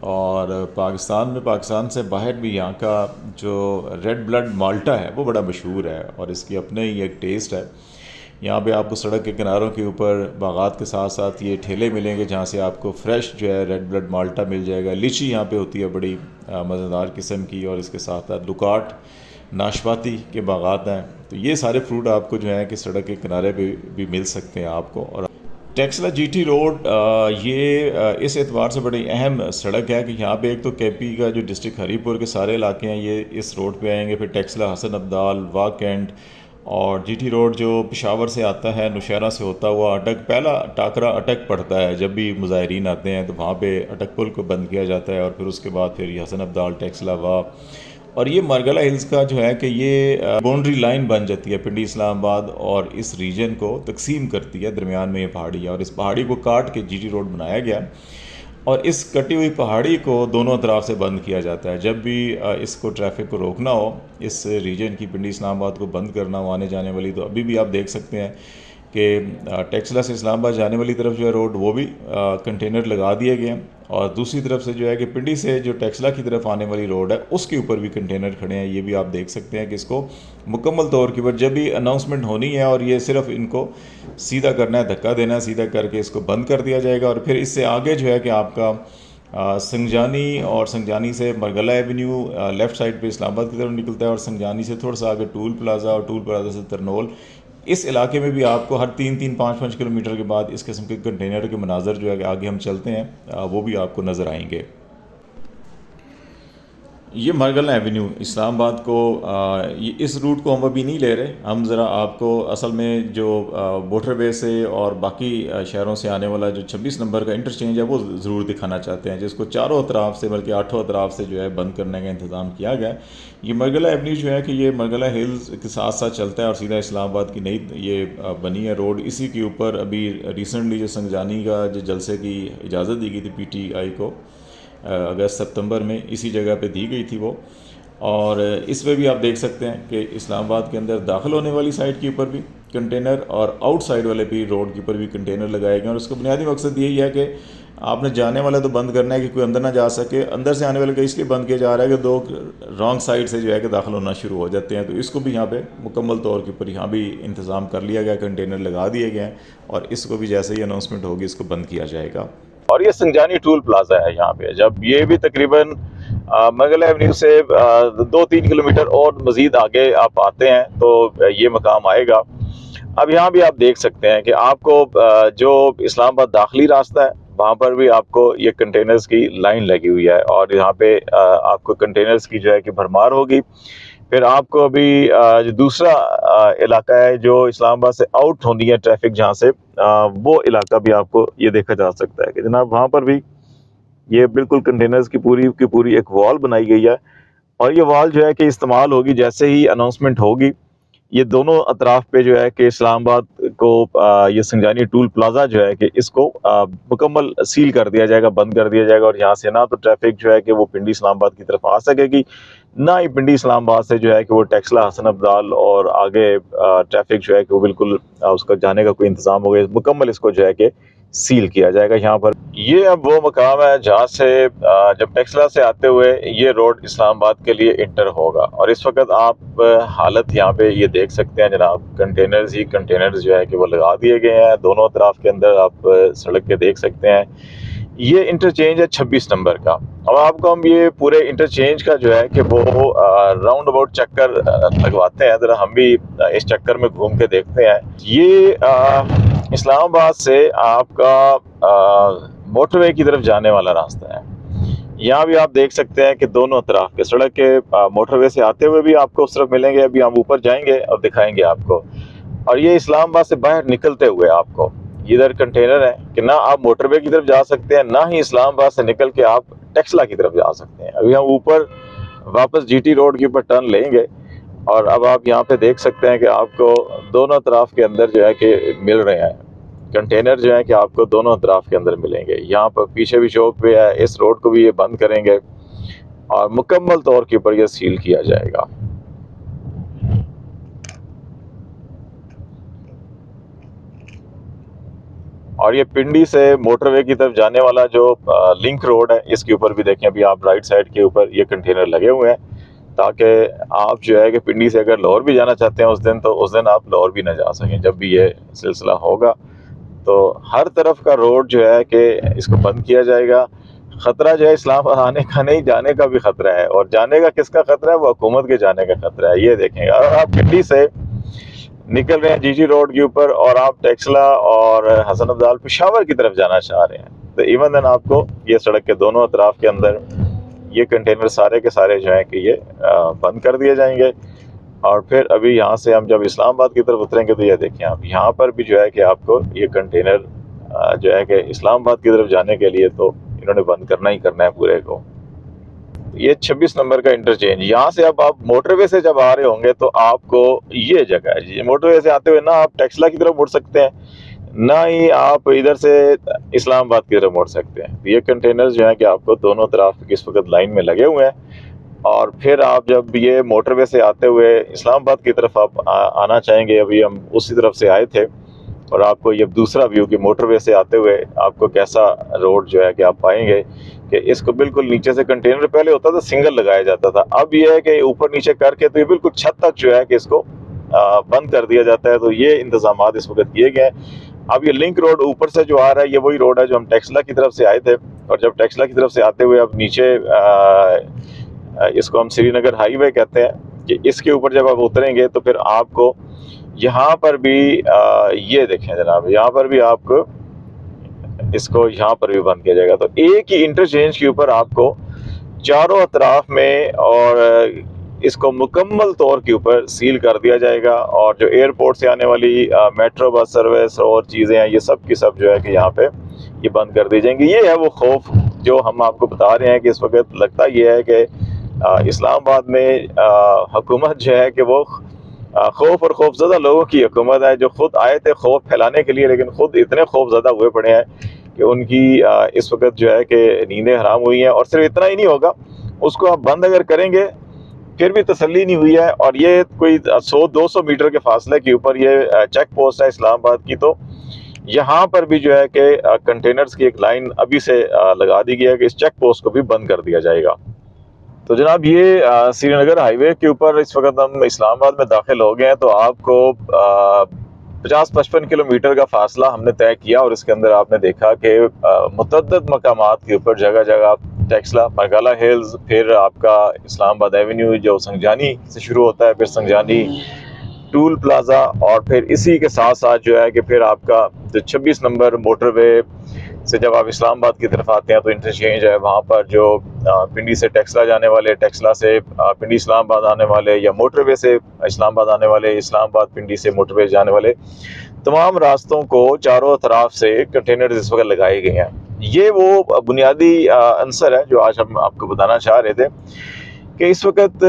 اور پاکستان سے باہر بھی یہاں کا جو ریڈ بلڈ مالٹا ہے وہ بڑا مشہور ہے، اور اس کی اپنے ہی ایک ٹیسٹ ہے۔ یہاں پہ آپ کو سڑک کے کناروں کے اوپر باغات کے ساتھ ساتھ یہ ٹھیلے ملیں گے جہاں سے آپ کو فریش جو ہے ریڈ بلڈ مالٹا مل جائے گا۔ لیچی یہاں پہ ہوتی ہے بڑی مزیدار قسم کی، اور اس کے ساتھ ساتھ لکاٹ، ناشپاتی کے باغات ہیں۔ تو یہ سارے فروٹ آپ کو جو ہے کہ سڑک کے کنارے پہ بھی مل سکتے ہیں آپ کو۔ اور ٹیکسلا جی ٹی روڈ یہ اس اعتبار سے بڑی اہم سڑک ہے کہ یہاں پہ ایک تو کے پی کا جو ڈسٹرکٹ ہری پور کے سارے علاقے ہیں یہ اس روڈ پہ آئیں گے، پھر ٹیکسلا، حسن عبدال، واہ کینٹ، اور جی ٹی روڈ جو پشاور سے آتا ہے، نوشہرہ سے ہوتا ہوا اٹک، پہلا ٹاکرا اٹک پڑتا ہے جب بھی مظاہرین آتے ہیں تو وہاں پہ اٹک پل کو بند کیا جاتا ہے، اور پھر اس کے بعد پھر یہ حسن عبدال، ٹیکسلا، واہ، اور یہ مرگلہ ہلز کا جو ہے کہ یہ باؤنڈری لائن بن جاتی ہے پنڈی اسلام آباد اور اس ریجن کو تقسیم کرتی ہے، درمیان میں یہ پہاڑی ہے، اور اس پہاڑی کو کاٹ کے جی ٹی روڈ بنایا گیا، اور اس کٹی ہوئی پہاڑی کو دونوں طرف سے بند کیا جاتا ہے۔ جب بھی اس کو ٹریفک کو روکنا ہو، اس ریجن کی پنڈی اسلام آباد کو بند کرنا ہو آنے جانے والی، تو ابھی بھی آپ دیکھ سکتے ہیں کہ ٹیکسلا سے اسلام آباد جانے والی طرف جو ہے روڈ وہ بھی کنٹینر لگا دیے گئے ہیں، اور دوسری طرف سے جو ہے کہ پنڈی سے جو ٹیکسلا کی طرف آنے والی روڈ ہے اس کے اوپر بھی کنٹینر کھڑے ہیں۔ یہ بھی آپ دیکھ سکتے ہیں کہ اس کو مکمل طور کے اوپر جب بھی اناؤنسمنٹ ہونی ہے، اور یہ صرف ان کو سیدھا کرنا ہے، دھکا دینا ہے، سیدھا کر کے اس کو بند کر دیا جائے گا، اور پھر اس سے آگے جو ہے کہ آپ کا سنگجانی، اور سنگجانی سے مرگلہ ایونیو لیفٹ سائڈ پہ اسلام آباد کی طرف نکلتا ہے، اور سنگجانی سے تھوڑا سا آگے ٹول پلازا، اور ٹول پلازا سے ترنول، اس علاقے میں بھی آپ کو ہر 3-5 کلومیٹر کے بعد اس قسم کے کنٹینر کے مناظر جو ہے کہ آگے ہم چلتے ہیں وہ بھی آپ کو نظر آئیں گے۔ یہ مرگلہ ایونیو اسلام آباد کو اس روٹ کو ہم ابھی نہیں لے رہے، ہم ذرا آپ کو اصل میں جو موٹر وے سے اور باقی شہروں سے آنے والا جو 26 نمبر کا انٹرچینج ہے وہ ضرور دکھانا چاہتے ہیں، جس کو چاروں اطراف سے بلکہ 8 اطراف سے جو ہے بند کرنے کا انتظام کیا گیا ہے۔ یہ مرگلہ ایونیو جو ہے کہ یہ مرگلہ ہلز کے ساتھ ساتھ چلتا ہے، اور سیدھا اسلام آباد کی نئی یہ بنی ہے روڈ۔ اسی کے اوپر ابھی ریسنٹلی جو سنگجانی کا جو جلسے کی اجازت دی گئی تھی پی ٹی آئی کو اگست ستمبر میں، اسی جگہ پہ دی گئی تھی وہ، اور اس میں بھی آپ دیکھ سکتے ہیں کہ اسلام آباد کے اندر داخل ہونے والی سائڈ کے اوپر بھی کنٹینر، اور آؤٹ سائڈ والے بھی روڈ کے اوپر بھی کنٹینر لگائے گئے ہیں، اور اس کا بنیادی مقصد یہی ہے کہ آپ نے جانے والا تو بند کرنا ہے کہ کوئی اندر نہ جا سکے، اندر سے آنے والے کا اس لیے بند کیا جا رہا ہے کہ دو رانگ سائڈ سے جو ہے کہ داخل ہونا شروع ہو جاتے ہیں، تو اس کو بھی یہاں پہ مکمل طور کے اوپر یہاں بھی انتظام کر لیا گیا، کنٹینر لگا دیے گئے ہیں، اور اس کو بھی جیسے ہی اناؤنسمنٹ ہوگی اس کو بند کیا جائے گا۔ اور یہ سنجانی ٹول پلازا ہے یہاں پہ، جب یہ بھی تقریباً مرگلہ ایونیو سے 2-3 کلومیٹر اور مزید آگے آپ آتے ہیں تو یہ مقام آئے گا۔ اب یہاں بھی آپ دیکھ سکتے ہیں کہ آپ کو جو اسلام آباد داخلی راستہ ہے وہاں پر بھی آپ کو یہ کنٹینرز کی لائن لگی ہوئی ہے، اور یہاں پہ آپ کو کنٹینرز کی جو ہے کہ بھرمار ہوگی۔ پھر آپ کو ابھی جو دوسرا علاقہ ہے جو اسلام آباد سے آؤٹ ہوتی ہے ٹریفک جہاں سے، وہ علاقہ بھی آپ کو یہ دیکھا جا سکتا ہے کہ جناب وہاں پر بھی یہ بالکل کنٹینرز کی پوری ایک وال بنائی گئی ہے، اور یہ وال جو ہے کہ استعمال ہوگی جیسے ہی اناؤنسمنٹ ہوگی۔ یہ دونوں اطراف پہ جو ہے کہ اسلام آباد کو یہ سنجانی ٹول پلازا جو ہے کہ اس کو مکمل سیل کر دیا جائے گا، بند کر دیا جائے گا، اور یہاں سے نہ تو ٹریفک جو ہے کہ وہ پنڈی اسلام آباد کی طرف آ سکے گی، نہ ہی پنڈی اسلام آباد سے جو ہے کہ وہ ٹیکسلا، حسن عبدال اور آگے ٹریفک جو ہے کہ وہ بالکل اس کا جانے کا کوئی انتظام ہوگا، مکمل اس کو جو ہے کہ سیل کیا جائے گا یہاں پر۔ یہ اب وہ مقام ہے جہاں سے جب ٹیکسلا سے آتے ہوئے یہ روڈ اسلام آباد کے لیے انٹر ہوگا، اور اس وقت آپ حالت یہاں پہ یہ دیکھ سکتے ہیں جناب، کنٹینرز ہی کنٹینرز جو ہے کہ وہ لگا دیے گئے ہیں دونوں اطراف کے اندر، آپ سڑک کے دیکھ سکتے ہیں۔ یہ انٹرچینج ہے 26 نمبر کا، اب آپ کو ہم یہ پورے انٹرچینج کا جو ہے کہ وہ راؤنڈ اباؤٹ چکر لگواتے ہیں، ذرا ہم بھی اس چکر میں گھوم کے دیکھتے ہیں۔ یہ اسلام آباد سے آپ کا موٹر وے کی طرف جانے والا راستہ ہے۔ یہاں بھی آپ دیکھ سکتے ہیں کہ دونوں طرف کے سڑک کے موٹر وے سے آتے ہوئے بھی آپ کو اس طرف ملیں گے، ابھی ہم اوپر جائیں گے اور دکھائیں گے آپ کو، اور یہ اسلام آباد سے باہر نکلتے ہوئے آپ کو ادھر کنٹینر ہے کہ نہ آپ موٹر وے کی طرف جا سکتے ہیں، نہ ہی اسلام آباد سے نکل کے آپ ٹیکسلا کی طرف جا سکتے ہیں۔ ابھی ہم اوپر واپس جی ٹی روڈ کے اوپر ٹرن لیں گے، اور اب آپ یہاں پہ دیکھ سکتے ہیں کہ آپ کو دونوں اطراف کے اندر جو ہے کہ مل رہے ہیں کنٹینر جو ہے کہ آپ کو دونوں اطراف کے اندر ملیں گے۔ یہاں پر پیچھے بھی چوک پہ ہے، اس روڈ کو بھی یہ بند کریں گے اور مکمل طور کے اوپر یہ سیل کیا جائے گا۔ اور یہ پنڈی سے موٹر وے کی طرف جانے والا جو لنک روڈ ہے، اس کے اوپر بھی دیکھیں ابھی آپ رائٹ سائڈ کے اوپر یہ کنٹینر لگے ہوئے ہیں، تاکہ آپ جو ہے کہ پنڈی سے اگر لاہور بھی جانا چاہتے ہیں اس دن، تو اس دن آپ لاہور بھی نہ جا سکیں جب بھی یہ سلسلہ ہوگا۔ تو ہر طرف کا روڈ جو ہے کہ اس کو بند کیا جائے گا۔ خطرہ جو ہے اسلام آباد آنے کا نہیں، جانے کا بھی خطرہ ہے، اور جانے کا کس کا خطرہ ہے؟ وہ حکومت کے جانے کا خطرہ ہے۔ یہ دیکھیں گا، اگر آپ پنڈی سے نکل رہے ہیں جی روڈ کے اوپر اور آپ ٹیکسلا اور حسن ابدال پشاور کی طرف جانا چاہ رہے ہیں، تو ایون دن آپ کو یہ سڑک کے دونوں اطراف کے اندر یہ کنٹینر سارے کے سارے جو ہیں کہ یہ بند کر دیے جائیں گے۔ اور پھر ابھی یہاں سے ہم جب اسلام آباد کی طرف اتریں گے تو یہ دیکھیں آپ، یہاں پر بھی جو ہے کہ آپ کو یہ کنٹینر جو ہے کہ اسلام آباد کی طرف جانے کے لیے تو انہوں نے بند کرنا ہی کرنا ہے پورے کو۔ یہ 26 نمبر کا انٹرچینج، یہاں سے اب آپ موٹر وے سے جب آ رہے ہوں گے تو آپ کو یہ جگہ ہے جی، موٹر وے سے آتے ہوئے نہ آپ ٹیکسلا کی طرف مڑ سکتے ہیں، نہ ہی آپ ادھر سے اسلام آباد کی طرف مڑ سکتے ہیں۔ یہ کنٹینر جو ہیں کہ آپ کو دونوں طرف اس وقت لائن میں لگے ہوئے ہیں، اور پھر آپ جب یہ موٹر وے سے آتے ہوئے اسلام آباد کی طرف آپ آنا چاہیں گے، ابھی ہم اسی طرف سے آئے تھے، اور آپ کو یہ دوسرا ویو کہ موٹر وے سے آتے ہوئے آپ کو کیسا روڈ جو ہے کہ آپ پائیں گے کہ اس کو بالکل نیچے سے کنٹینر پہلے ہوتا تھا سنگل لگایا جاتا تھا، اب یہ ہے کہ اوپر نیچے کر کے تو یہ بالکل چھت تک جو ہے کہ اس کو بند کر دیا جاتا ہے۔ تو یہ انتظامات اس وقت کیے گئے ہیں۔ اب یہ لنک روڈ اوپر سے جو آ رہا ہے، یہ وہی روڈ ہے جو ہم ٹیکسلا کی طرف سے آئے تھے، اور جب ٹیکسلا کی طرف سے آتے ہوئے اب نیچے اس کو ہم سری نگر ہائی وے کہتے ہیں، کہ اس کے اوپر جب آپ اتریں گے تو پھر آپ کو یہاں پر بھی یہ دیکھیں جناب، یہاں پر بھی آپ کو اس کو یہاں پر بھی بند کیا جائے گا۔ تو ایک ہی انٹرچینج کے اوپر آپ کو چاروں اطراف میں اور اس کو مکمل طور کے اوپر سیل کر دیا جائے گا، اور جو ایئرپورٹ سے آنے والی میٹرو بس سروس اور چیزیں ہیں یہ سب کی سب جو ہے کہ یہاں پہ یہ بند کر دی جائیں گی۔ یہ ہے وہ خوف جو ہم آپ کو بتا رہے ہیں کہ اس وقت لگتا یہ ہے کہ اسلام آباد میں حکومت جو ہے کہ وہ خوف اور خوف زدہ لوگوں کی حکومت ہے، جو خود آئے تھے خوف پھیلانے کے لیے، لیکن خود اتنے خوف زدہ ہوئے پڑے ہیں کہ ان کی اس وقت جو ہے کہ نیندیں حرام ہوئی ہیں۔ اور صرف اتنا ہی نہیں ہوگا، اس کو آپ بند اگر کریں گے پھر بھی تسلی نہیں ہوئی ہے، اور یہ کوئی 100-200 میٹر کے فاصلے کے اوپر یہ چیک پوسٹ ہے اسلام آباد کی، تو یہاں پر بھی جو ہے کہ کنٹینرز کی ایک لائن ابھی سے لگا دی گئی ہے کہ اس چیک پوسٹ کو بھی بند کر دیا جائے گا۔ تو جناب یہ سری نگر ہائی وے کے اوپر اس وقت ہم اسلام آباد میں داخل ہو گئے ہیں، تو آپ کو 50-55 کلومیٹر کا فاصلہ ہم نے طے کیا، اور اس کے اندر آپ نے دیکھا کہ متعدد مقامات کے اوپر جگہ جگہ ٹیکسلا، مرگالہ ہلز، پھر آپ کا اسلام آباد ایونیو جو سنگجانی سے شروع ہوتا ہے، پھر سنگجانی ٹول پلازا، اور پھر اسی کے ساتھ ساتھ جو ہے کہ پھر آپ کا جو 26 نمبر موٹر وے سے جب آپ اسلام آباد کی طرف آتے ہیں تو انٹرچینج ہے وہاں پر، جو پنڈی سے ٹیکسلا جانے والے، ٹیکسلا سے پنڈی اسلام آباد آنے والے، یا موٹر وے سے اسلام آباد آنے والے، اسلام آباد پنڈی سے موٹر وے جانے والے، تمام راستوں کو چاروں اطراف سے کنٹینر اس وقت لگائے گئے ہیں۔ یہ وہ بنیادی عنصر ہے جو آج ہم آپ کو بتانا چاہ رہے تھے کہ اس وقت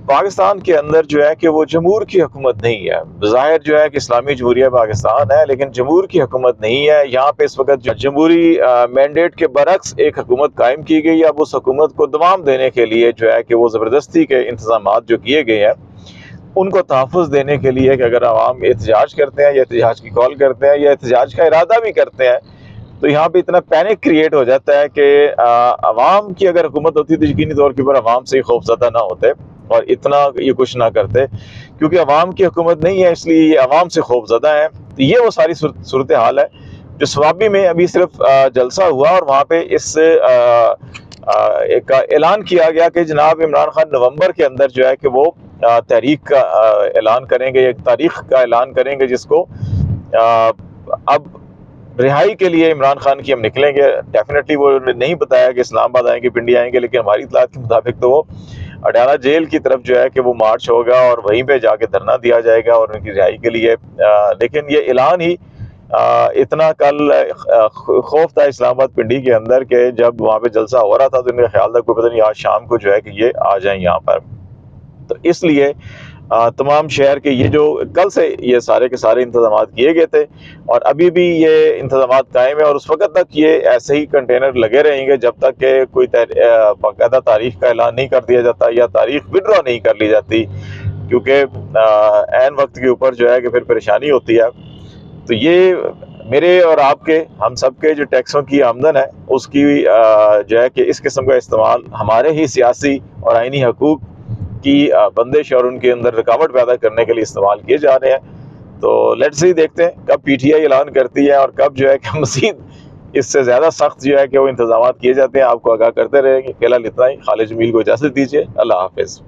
پاکستان کے اندر جو ہے کہ وہ جمہور کی حکومت نہیں ہے، بظاہر جو ہے کہ اسلامی جمہوریہ پاکستان ہے، لیکن جمہور کی حکومت نہیں ہے یہاں پہ۔ اس وقت جمہوری مینڈیٹ کے برعکس ایک حکومت قائم کی گئی ہے۔ اب اس حکومت کو دوام دینے کے لیے جو ہے کہ وہ زبردستی کے انتظامات جو کیے گئے ہیں ان کو تحفظ دینے کے لیے کہ اگر عوام احتجاج کرتے ہیں یا احتجاج کی کال کرتے ہیں یا احتجاج کا ارادہ بھی کرتے ہیں تو یہاں پہ اتنا پینک کریٹ ہو جاتا ہے کہ عوام کی اگر حکومت ہوتی تو یقینی طور کے اوپر عوام سے خوف زدہ نہ ہوتے اور اتنا یہ کچھ نہ کرتے، کیونکہ عوام کی حکومت نہیں ہے اس لیے یہ عوام سے خوف زدہ ہے۔ تو یہ وہ ساری صورتحال ہے جو سوابی میں ابھی صرف جلسہ ہوا، اور وہاں پہ اس ایک اعلان کیا گیا کہ جناب عمران خان نومبر کے اندر جو ہے کہ وہ تحریک کا اعلان کریں گے، ایک تاریخ کا اعلان کریں گے جس کو اب رہائی کے لیے عمران خان کی ہم نکلیں گے۔ ڈیفینیٹلی وہ نہیں بتایا کہ اسلام آباد آئیں گے، پنڈی آئیں گے، لیکن ہماری اطلاعات کے مطابق تو وہ اڈیالہ جیل کی طرف جو ہے کہ وہ مارچ ہوگا اور وہیں پہ جا کے دھرنا دیا جائے گا اور ان کی رہائی کے لیے۔ لیکن یہ اعلان ہی اتنا کل خوف تھا اسلام آباد پنڈی کے اندر کہ جب وہاں پہ جلسہ ہو رہا تھا تو ان کا خیال تھا کوئی پتہ نہیں آج شام کو جو ہے کہ یہ آ جائیں یہاں پر۔ تو اس لیے تمام شہر کے یہ جو کل سے یہ سارے کے سارے انتظامات کیے گئے تھے، اور ابھی بھی یہ انتظامات قائم ہیں، اور اس وقت تک یہ ایسے ہی کنٹینر لگے رہیں گے جب تک کہ کوئی باقاعدہ تاریخ کا اعلان نہیں کر دیا جاتا یا تاریخ وڈرا نہیں کر لی جاتی، کیونکہ عین وقت کے اوپر جو ہے کہ پھر پریشانی ہوتی ہے۔ تو یہ میرے اور آپ کے، ہم سب کے جو ٹیکسوں کی آمدن ہے اس کی جو ہے کہ اس قسم کا استعمال ہمارے ہی سیاسی اور آئینی حقوق کی بندش اور ان کے اندر رکاوٹ پیدا کرنے کے لیے استعمال کیے جا رہے ہیں۔ تو لیٹس ہی دیکھتے ہیں کب پی ٹی آئی اعلان کرتی ہے اور کب جو ہے کہ مزید اس سے زیادہ سخت جو ہے کہ وہ انتظامات کیے جاتے ہیں۔ آپ کو آگاہ کرتے رہیں گے۔ فی الحال اتنا ہی۔ خالد جمیل کو اجازت دیجیے۔ اللہ حافظ۔